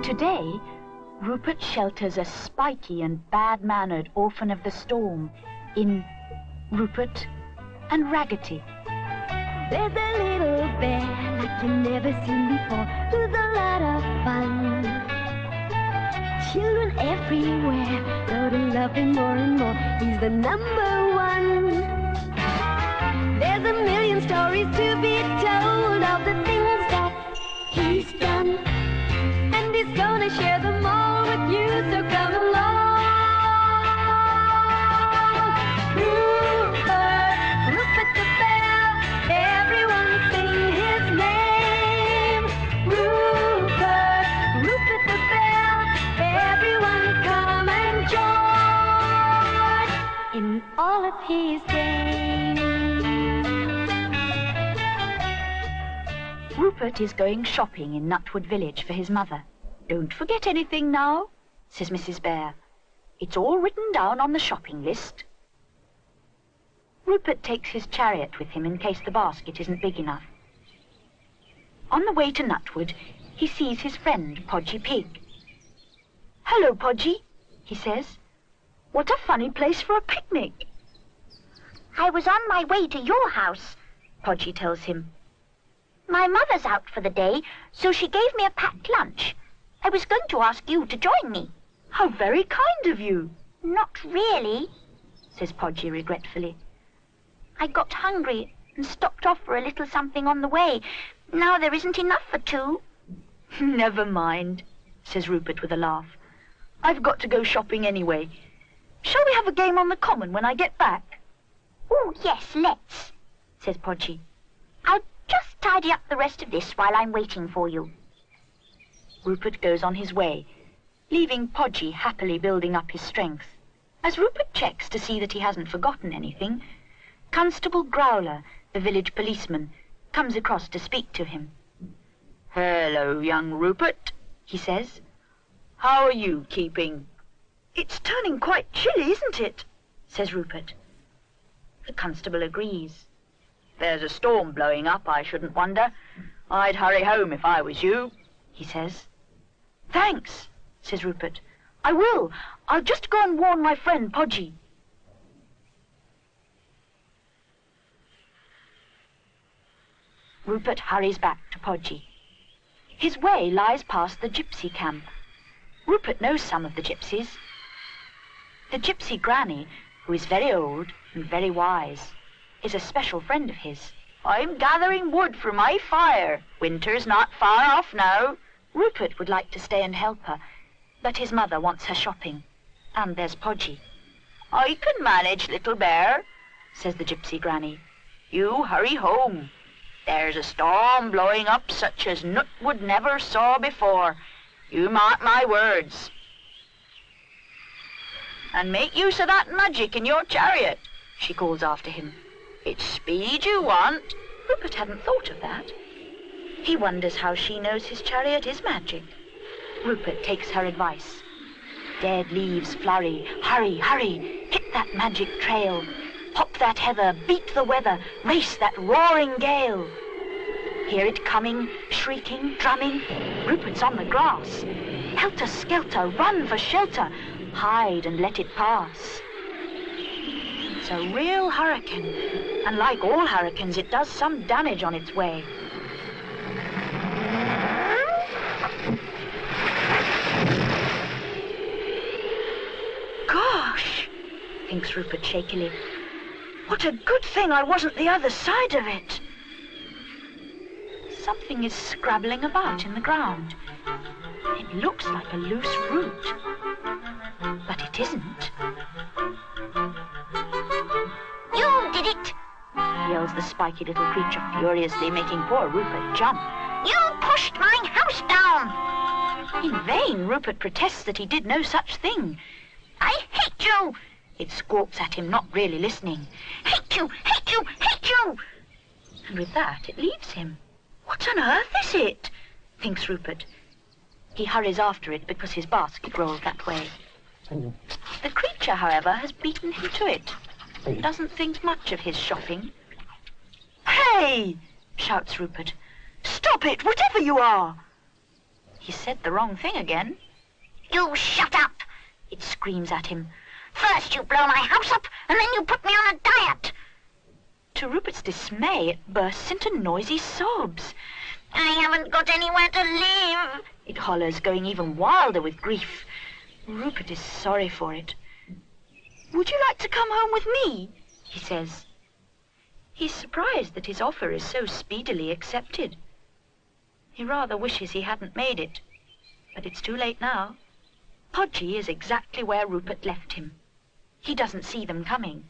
Today, Rupert shelters a spiky and bad-mannered orphan of the storm in Rupert and Raggety. There's a little bear like you've never seen before, who's a lot of fun. Children everywhere go to love him more and more. He's the number one. There's a million stories to be told of the things that he's done, and he's gonna share them all with you, so come along. Rupert, Rupert the bear, everyone sing his name. Rupert, Rupert the bear, everyone come and join in all of his games. Rupert is going shopping in Nutwood Village for his mother. "Don't forget anything now," says Mrs. Bear. "It's all written down on the shopping list." Rupert takes his chariot with him in case the basket isn't big enough. On the way to Nutwood, he sees his friend, Podgy Pig. "Hello, Podgy," he says. "What a funny place for a picnic." "I was on my way to your house," Podgy tells him. "My mother's out for the day, so she gave me a packed lunch. I was going to ask you to join me." "How very kind of you." "Not really," says Podgy regretfully. "I got hungry and stopped off for a little something on the way. Now there isn't enough for two." "Never mind," says Rupert with a laugh. "I've got to go shopping anyway. Shall we have a game on the common when I get back?" "Oh, yes, let's," says Podgy. "I'll just tidy up the rest of this while I'm waiting for you." Rupert goes on his way, leaving Podgy happily building up his strength. As Rupert checks to see that he hasn't forgotten anything, Constable Growler, the village policeman, comes across to speak to him. "Hello, young Rupert," he says. "How are you keeping?" "It's turning quite chilly, isn't it?" says Rupert. The constable agrees. "There's a storm blowing up, I shouldn't wonder. I'd hurry home if I was you," he says. "Thanks," says Rupert. "I will. I'll just go and warn my friend Podgy." Rupert hurries back to Podgy. His way lies past the gypsy camp. Rupert knows some of the gypsies. The gypsy granny, who is very old and very wise, is a special friend of his. "I'm gathering wood for my fire. Winter's not far off now." Rupert would like to stay and help her, but his mother wants her shopping. And there's Podgy. "I can manage, little bear," says the gypsy granny. "You hurry home. There's a storm blowing up such as Nutwood never saw before. You mark my words. And make use of that magic in your chariot," she calls after him. "It's speed you want." Rupert hadn't thought of that. He wonders how she knows his chariot is magic. Rupert takes her advice. Dead leaves flurry. Hurry, hurry. Hit that magic trail. Hop that heather, beat the weather, race that roaring gale. Hear it coming, shrieking, drumming. Rupert's on the grass. Helter-skelter, run for shelter. Hide and let it pass. It's a real hurricane, and like all hurricanes, it does some damage on its way. Gosh, thinks Rupert shakily. What a good thing I wasn't the other side of it. Something is scrabbling about in the ground. It looks like a loose root, but it isn't. "You did it!" yells the spiky little creature furiously, making poor Rupert jump. "You pushed my house down!" In vain, Rupert protests that he did no such thing. "I hate you!" It squawks at him, not really listening. "Hate you! Hate you! Hate you!" And with that, it leaves him. What on earth is it? Thinks Rupert. He hurries after it because his basket rolls that way. The creature, however, has beaten him to it. Doesn't think much of his shopping. "Hey!" shouts Rupert. "Stop it, whatever you are!" He said the wrong thing again. You shut up, it screams at him. First you blow my house up, and then you put me on a diet. To Rupert's dismay, it bursts into noisy sobs. I haven't got anywhere to live, it hollers, going even wilder with grief. Rupert is sorry for it. Would you like to come home with me? He says. He's surprised that his offer is so speedily accepted. He rather wishes he hadn't made it, but it's too late now. Podgy is exactly where Rupert left him. He doesn't see them coming.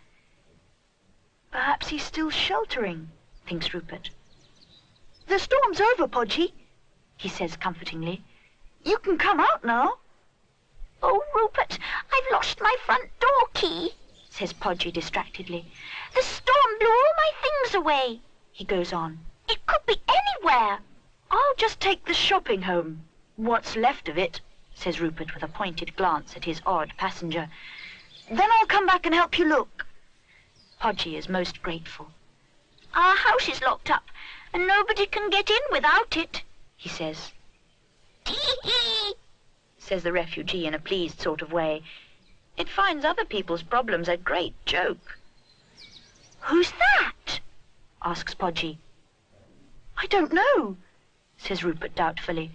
Perhaps he's still sheltering, thinks Rupert. The storm's over, Podgy, he says comfortingly. You can come out now. Oh, Rupert, I've lost my front door key, says Podgy distractedly. The storm blew all my things away, he goes on. It could be anywhere. I'll just take the shopping home. What's left of it, says Rupert with a pointed glance at his odd passenger. Then I'll come back and help you look. Podgy is most grateful. Our house is locked up, and nobody can get in without it, he says. Tee-hee, says the refugee in a pleased sort of way. It finds other people's problems a great joke. Who's that? asks Podgy. I don't know, says Rupert doubtfully.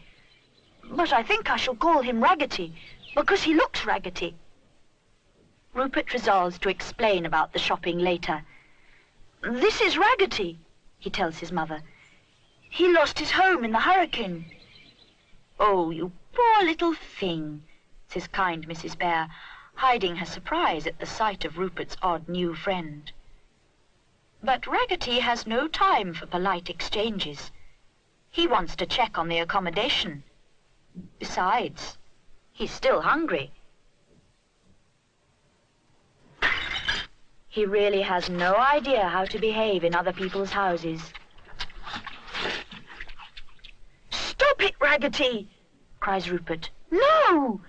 But I think I shall call him Raggety, because he looks raggedy. Rupert resolves to explain about the shopping later. This is Raggety, he tells his mother. He lost his home in the hurricane. Oh, you poor little thing, says kind Mrs. Bear, hiding her surprise at the sight of Rupert's odd new friend. But Raggety has no time for polite exchanges. He wants to check on the accommodation. Besides, he's still hungry. He really has no idea how to behave in other people's houses. Stop it, Raggety, cries Rupert. No!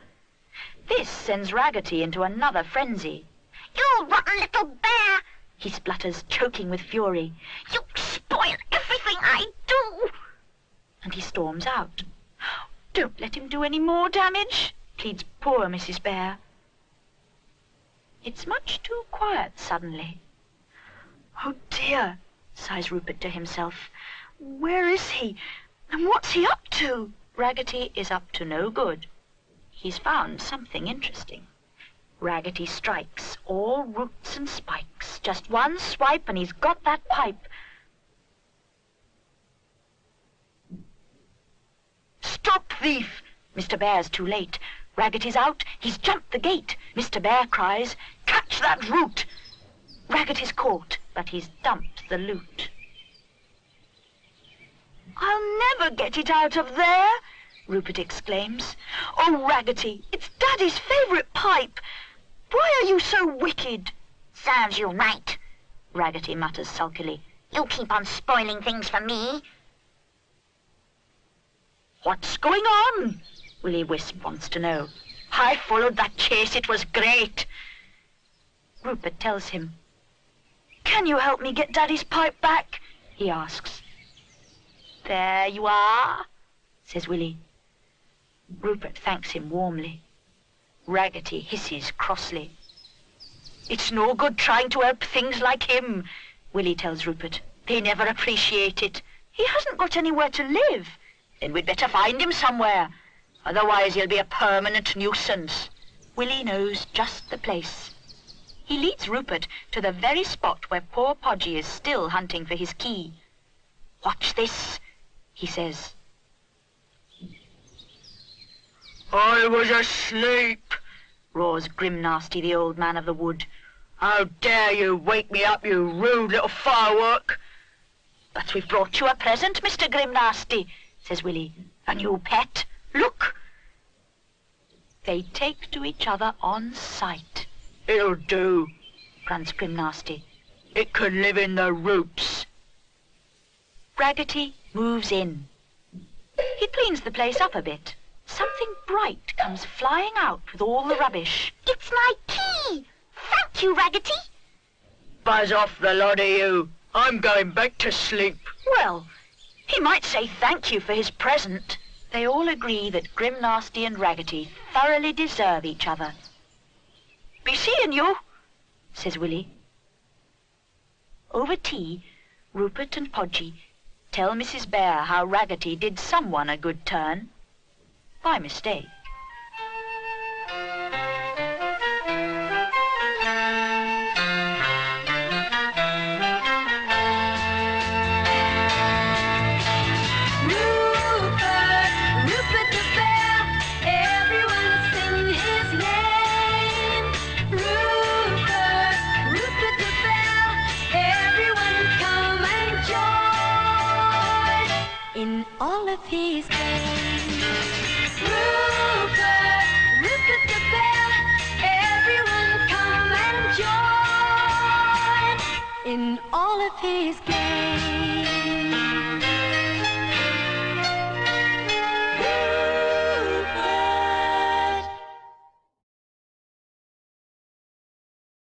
This sends Raggety into another frenzy. You rotten little bear, he splutters, choking with fury. You spoil everything I do. And he storms out. Don't let him do any more damage, pleads poor Mrs. Bear. It's much too quiet suddenly. Oh dear, sighs Rupert to himself. Where is he? And what's he up to? Raggety is up to no good. He's found something interesting. Raggety strikes, all roots and spikes. Just one swipe and he's got that pipe. Stop, thief! Mr. Bear's too late. Raggety's out. He's jumped the gate. Mr. Bear cries, catch that root! Raggety's caught, but he's dumped the loot. I'll never get it out of there, Rupert exclaims. Oh, Raggety, it's Daddy's favourite pipe. Why are you so wicked? Serves you right, Raggety mutters sulkily. You keep on spoiling things for me. What's going on? Willie Wisp wants to know. I followed that chase. It was great. Rupert tells him. Can you help me get Daddy's pipe back? He asks. There you are, says Willie. Rupert thanks him warmly. Raggety hisses crossly. It's no good trying to help things like him, Willie tells Rupert. They never appreciate it. He hasn't got anywhere to live. Then we'd better find him somewhere. Otherwise he'll be a permanent nuisance. Willie knows just the place. He leads Rupert to the very spot where poor Podgy is still hunting for his key. Watch this, he says. I was asleep, roars Grim Nasty, the old man of the wood. How dare you wake me up, you rude little firework? But we've brought you a present, Mr. Grim Nasty, says Willie. A new pet. Look! They take to each other on sight. It'll do, grunts Grim Nasty. It can live in the roots. Raggety moves in. He cleans the place up a bit. Something bright comes flying out with all the rubbish. It's my key! Thank you, Raggety. Buzz off, the lot of you. I'm going back to sleep. Well, he might say thank you for his present. They all agree that Grim Nasty and Raggety thoroughly deserve each other. "Be seeing you," says Willie. Over tea, Rupert and Podgy tell Mrs. Bear how Raggety did someone a good turn by mistake. In all of his games, Rupert, Rupert the bear, everyone come and join in all of his games.